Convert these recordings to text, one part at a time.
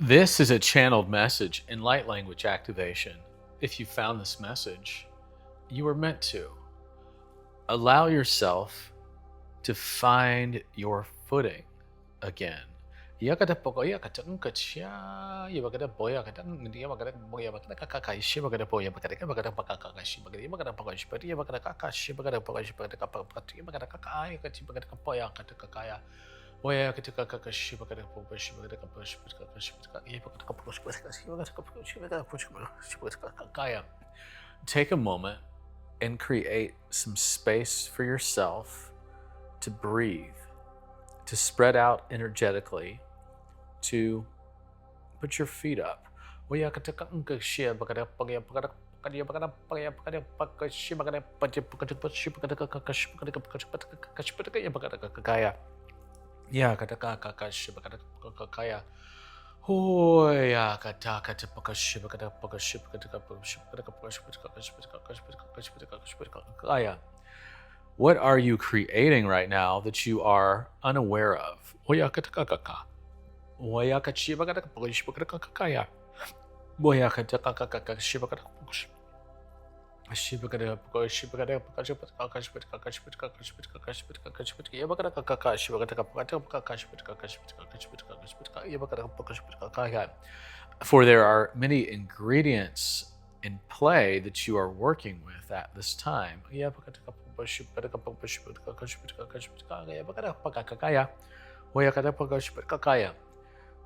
This is a channeled message in light language activation. If you found this message, you were meant to. Allow yourself to find your footing again. Take a moment and create some space for yourself to breathe, to spread out energetically, to put your feet up. What are you creating right now that you are unaware of? For there are many ingredients in play that you are working with at this time.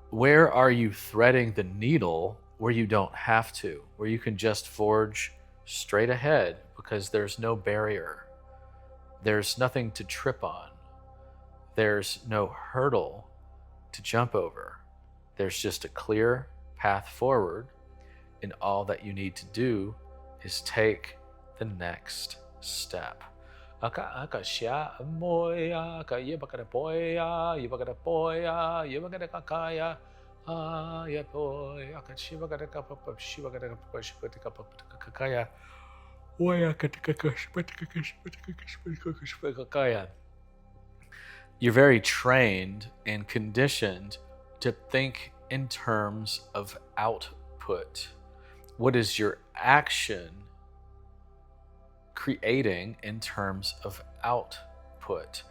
Where are you threading the needle where you don't have to, where you can just forge straight ahead because there's no barrier, there's nothing to trip on, there's no hurdle to jump over, there's just a clear path forward, and all that you need to do is take the next step. You're very trained and conditioned to think in terms of output. What is your action creating in terms of output?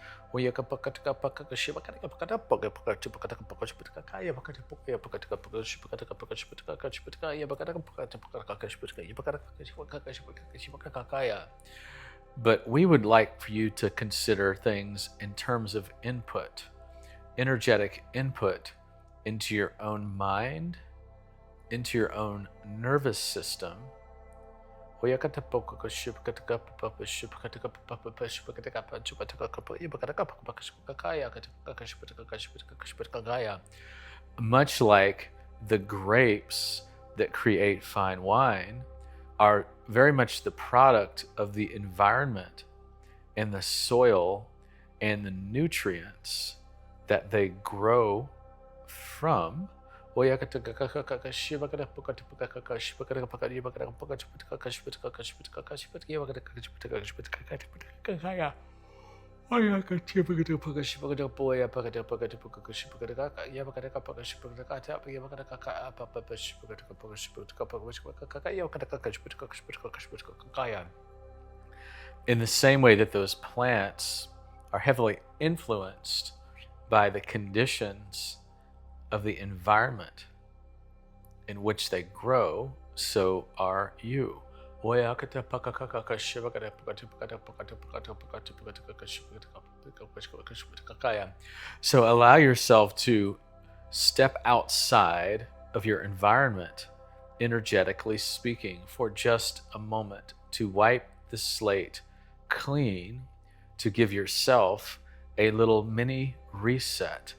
But we would like for you to consider things in terms of input, energetic input into your own mind, into your own nervous system. Much like the grapes that create fine wine are very much the product of the environment and the soil and the nutrients that they grow from. In the same way that those plants are heavily influenced by the conditions of the environment in which they grow, so are you. So allow yourself to step outside of your environment, energetically speaking, for just a moment, to wipe the slate clean, to give yourself a little mini reset.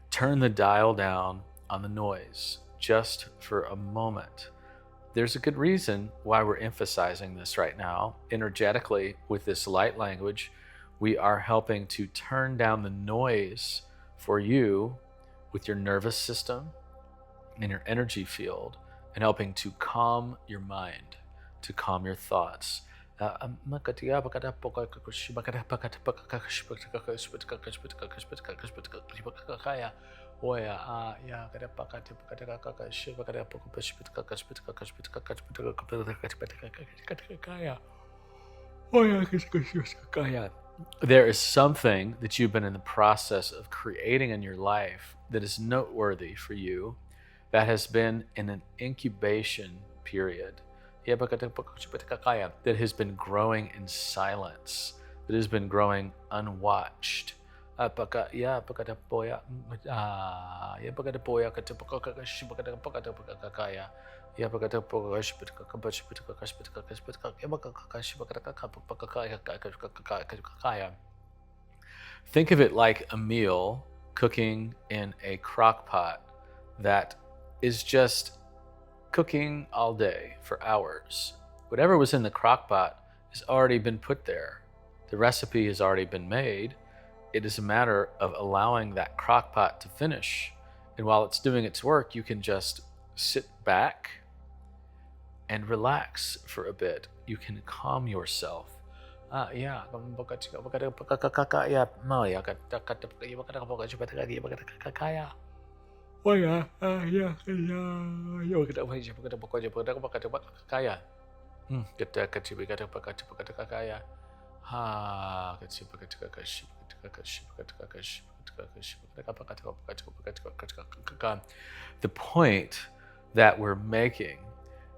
Turn the dial down on the noise just for a moment. There's a good reason why we're emphasizing this right now. Energetically, with this light language, We are helping to turn down the noise for you with your nervous system and your energy field, and helping to calm your mind, to calm your thoughts. There is something that you've been in the process of creating in your life that is noteworthy for you, that has been in an incubation period, that has been growing in silence, that has been growing unwatched. Think of it like a meal cooking in a crock pot that is just cooking all day for hours. Whatever was in the crock pot has already been put there. The recipe has already been made. It is a matter of allowing that crock pot to finish. And while it's doing its work, you can just sit back and relax for a bit. You can calm yourself. The point that we're making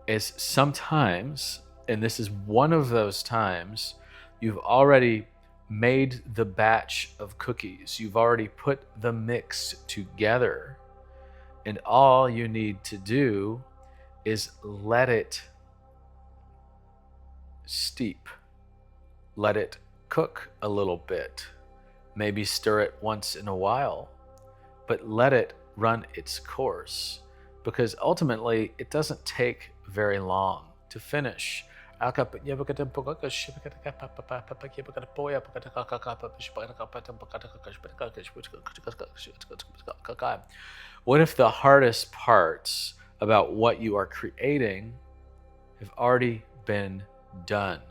is sometimes, and this is one of those times, you've already made the batch of cookies. You've already put the mix together. And all you need to do is let it steep. Let it cook a little bit. Maybe stir it once in a while, but let it run its course, because ultimately it doesn't take very long to finish. What if the hardest parts about what you are creating have already been done?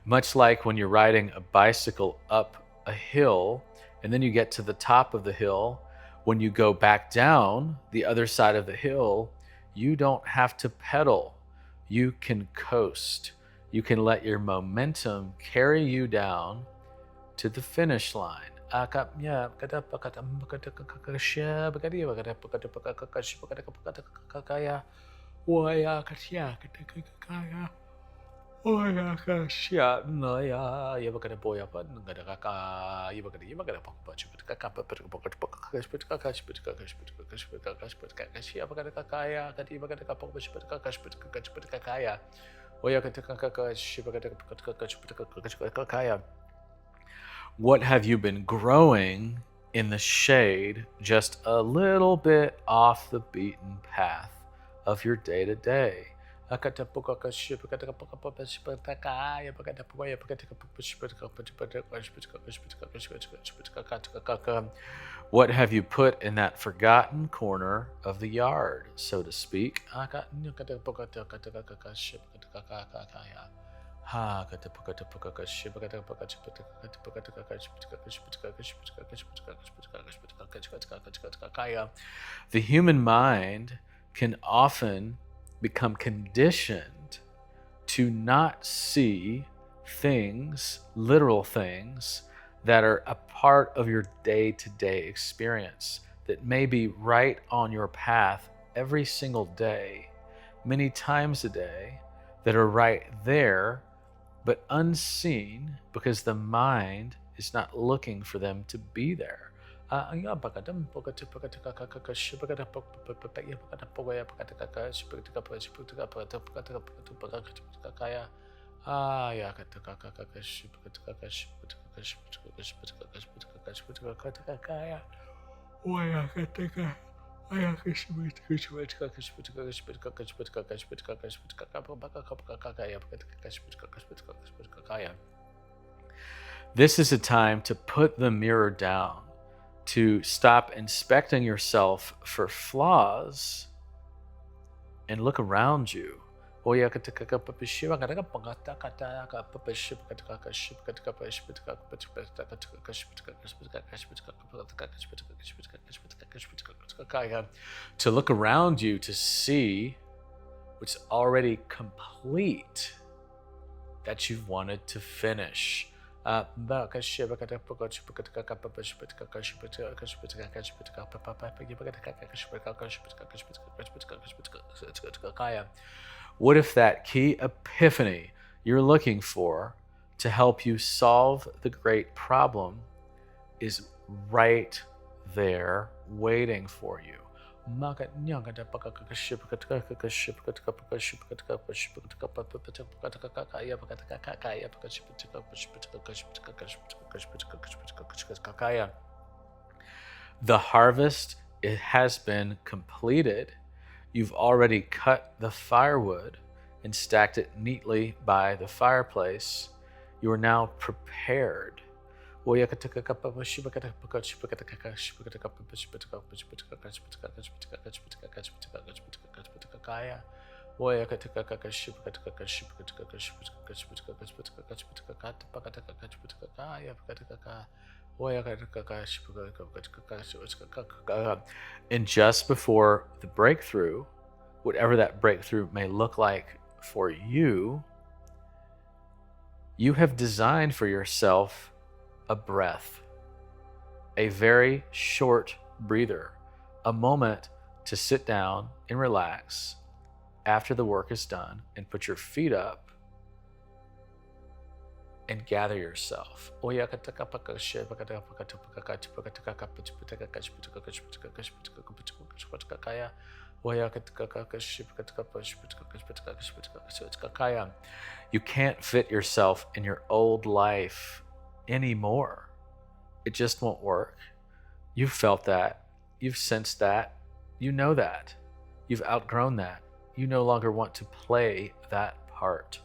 Much like when you're riding a bicycle up a hill and then you get to the top of the hill, when you go back down the other side of the hill, you don't have to pedal. You can coast. You can let your momentum carry you down to the finish line. What have you been growing in the shade, just a little bit off the beaten path of your day-to-day? What have you put in that forgotten corner of the yard, so to speak? The human mind can often become conditioned to not see things, literal things, that are a part of your day-to-day experience, that may be right on your path every single day, many times a day, that are right there, but unseen because the mind is not looking for them to be there. This is a time to put the mirror down, to stop inspecting yourself for flaws and look around you. To look around you to see what's already complete that you've wanted to finish. What if that key epiphany you're looking for to help you solve the great problem is right there waiting for you? The harvest, it has been completed. You've already cut the firewood and stacked it neatly by the fireplace. You are now prepared. And just before the breakthrough, whatever that breakthrough may look like for you, you have designed for yourself a breath, a very short breather, a moment to sit down and relax after the work is done and put your feet up and gather yourself. You can't fit yourself in your old life anymore. It just won't work. You've felt that. You've sensed that. You know that. You've outgrown that. You no longer want to play that part.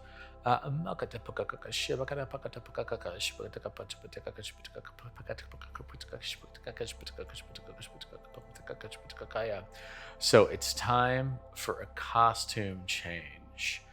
So it's time for a costume change.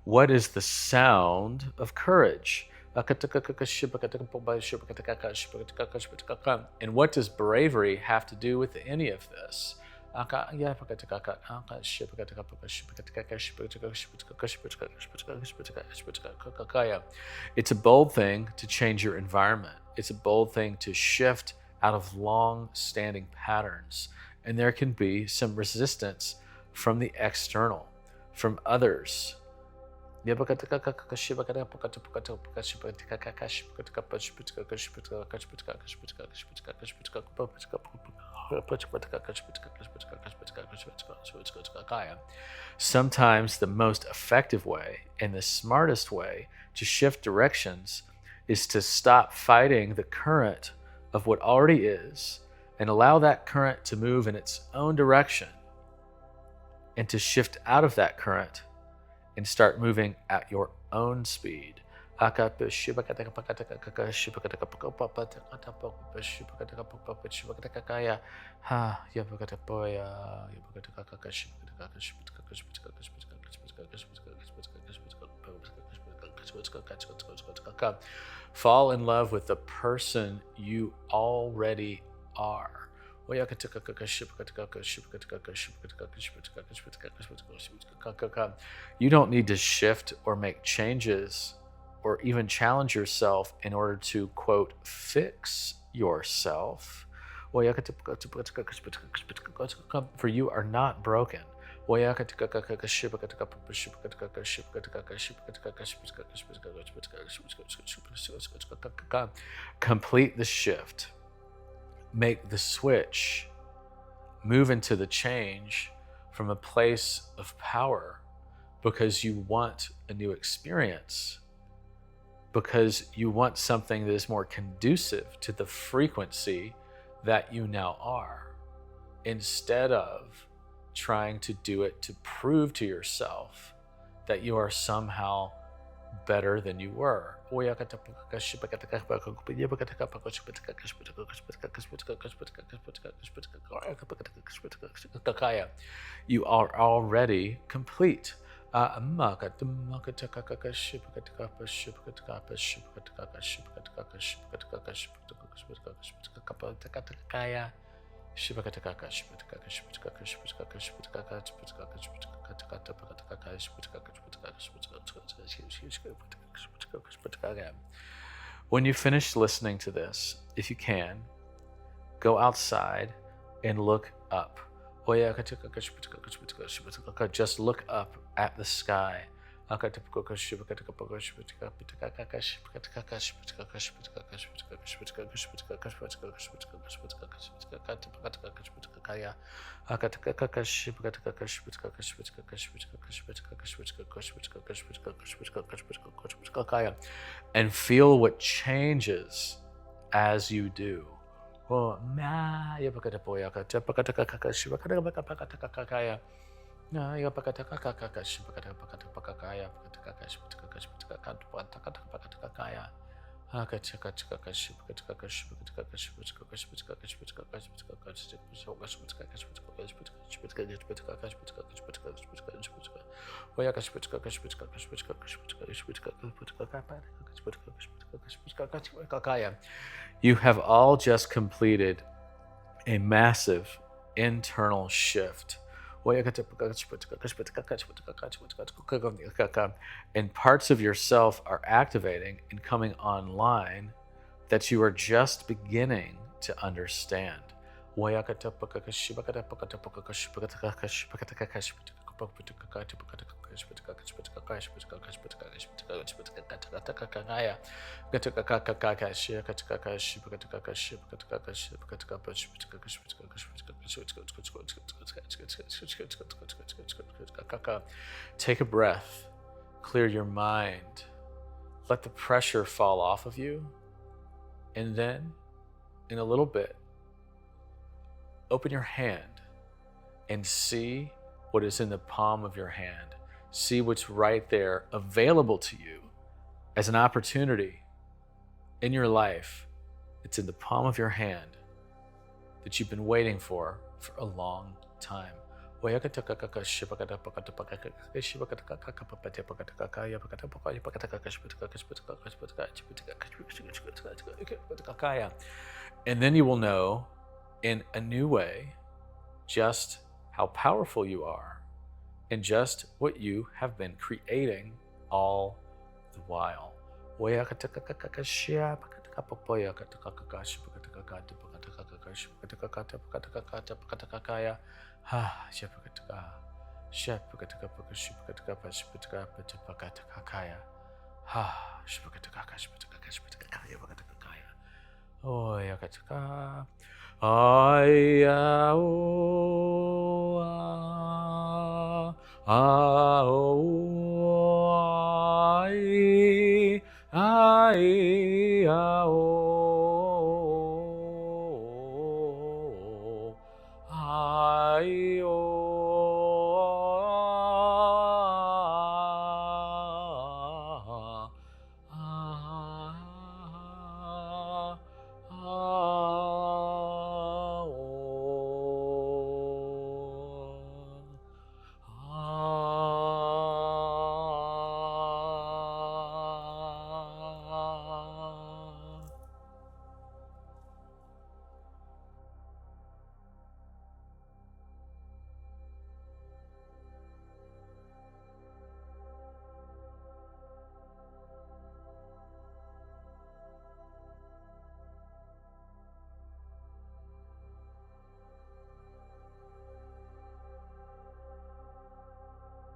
What is the sound of courage? And what does bravery have to do with any of this? It's a bold thing to change your environment. It's a bold thing to shift out of long-standing patterns. And there can be some resistance from the external, from others. Sometimes the most effective way and the smartest way to shift directions is to stop fighting the current of what already is and allow that current to move in its own direction, and to shift out of that current and start moving at your own speed. Fall in love with the person you already are. You don't need to shift or make changes or even challenge yourself in order to, quote, fix yourself. For you are not broken, Complete the shift. Make the switch. Move into the change from a place of power because you want a new experience, because you want something that is more conducive to the frequency that you now are, instead of trying to do it to prove to yourself that you are somehow better than you were. You are already complete. When you finish listening to this, if you can, go outside and look up. Just look up at the sky. And feel what changes as you do. You have all just completed a massive internal shift. And parts of yourself are activating and coming online that you are just beginning to understand. Take a breath, clear your mind, let the pressure fall off of you, and then, in a little bit, open your hand and see what is in the palm of your hand. See what's right there available to you as an opportunity in your life. It's in the palm of your hand that you've been waiting for a long time. And then you will know in a new way just how powerful you are and just what you have been creating all the while. Ai, ai, ai,